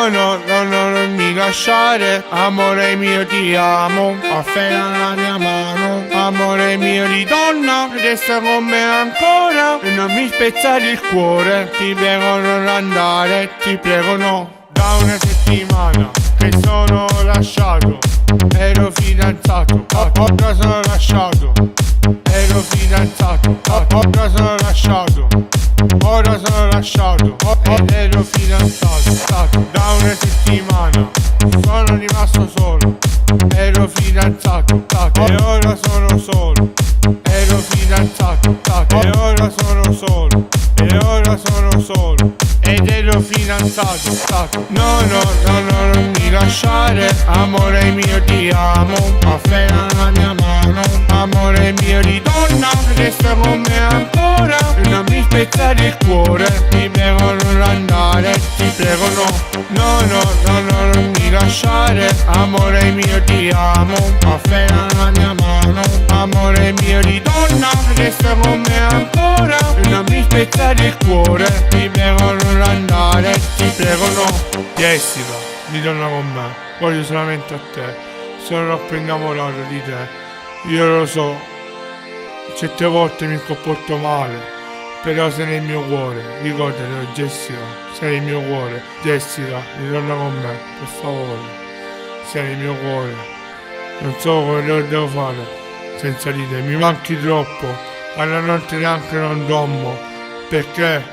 No, no, no, no, non mi lasciare, amore mio ti amo, afferra la mia mano, amore mio di donna, resta con me ancora, e non mi spezzare il cuore, ti prego non andare, ti prego no. Da una settimana che sono lasciato, ero fidanzato, ora sono lasciato, ero fidanzato, ora sono lasciato, ora sono lasciato, ed ero fidanzato, da una settimana sono rimasto solo, ero fidanzato, e ora sono solo, ero fidanzato, e ora sono solo, e ora sono solo, ed ero fidanzato. No, no, no, no, non mi lasciare, amore mio ti amo, afferra la mia mano, amore mio di donna, resta con me ancora, e non mi spezzare il cuore, ti prego non andare, ti prego no. No, no, no, no, non mi lasciare, amore mio ti amo, afferra la mia mano, amore mio di donna, resta con me ancora, e non mi spezzare il cuore, ti prego non andare, ti prego no. Jessica, ritorna con me, voglio solamente a te, sono troppo innamorato di te, io lo so, certe volte mi comporto male, però sei nel mio cuore, ricordatelo Jessica, sei nel mio cuore, Jessica, ritorna con me, per favore, sei nel mio cuore, non so come lo devo fare senza di te, mi manchi troppo, alla notte neanche non dormo, perché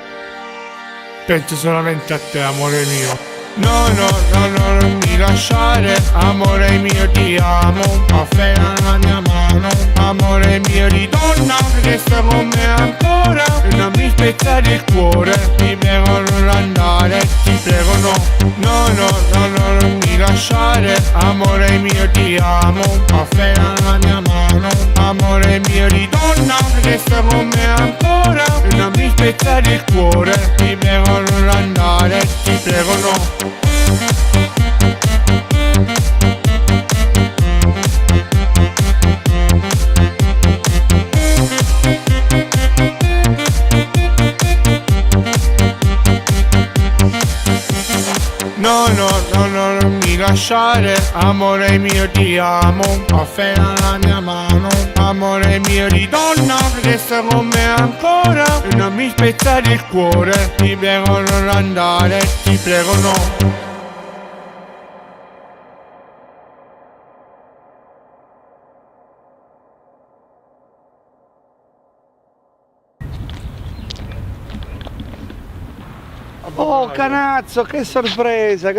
penso solamente a te, amore mio. No, no, no, no, non mi lasciare, amore mio ti amo, afferra la mia mano, amore mio di donna, resta con me ancora, e non mi spezzare il cuore, ti prego non andare, ti prego no. No, no, no, no, non mi lasciare, amore mio ti amo, afferra la mia mano, amore mio di donna, resta con me ancora, e non mi spezzare il cuore, ti prego non andare, ti prego no. No, no, no, no, non mi lasciare, amore mio ti amo, afferra la mia mano, amore mio di donna, resta con me ancora, e non mi spezzare il cuore, ti prego non andare, ti prego no. Oh Canazzo, che sorpresa,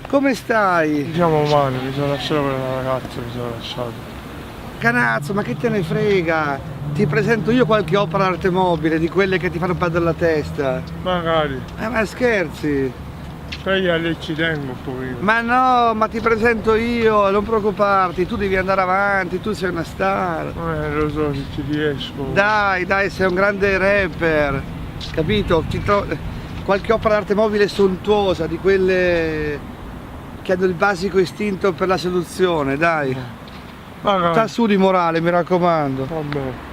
come stai? Diciamo male, mi sono lasciato con una ragazza, mi sono lasciato. Canazzo, ma che te ne frega? Ti presento io qualche opera d'arte mobile, di quelle che ti fanno perdere la testa. Magari. Ma scherzi? Poi io a lei ci tengo un pochino. Ma no, ma ti presento io, non preoccuparti, tu devi andare avanti, tu sei una star. Lo so, se ci riesco. Dai, dai, sei un grande rapper, capito? Qualche opera d'arte mobile sontuosa, di quelle che hanno il basico istinto per la seduzione, dai. Magari. Sta su di morale, mi raccomando. Vabbè.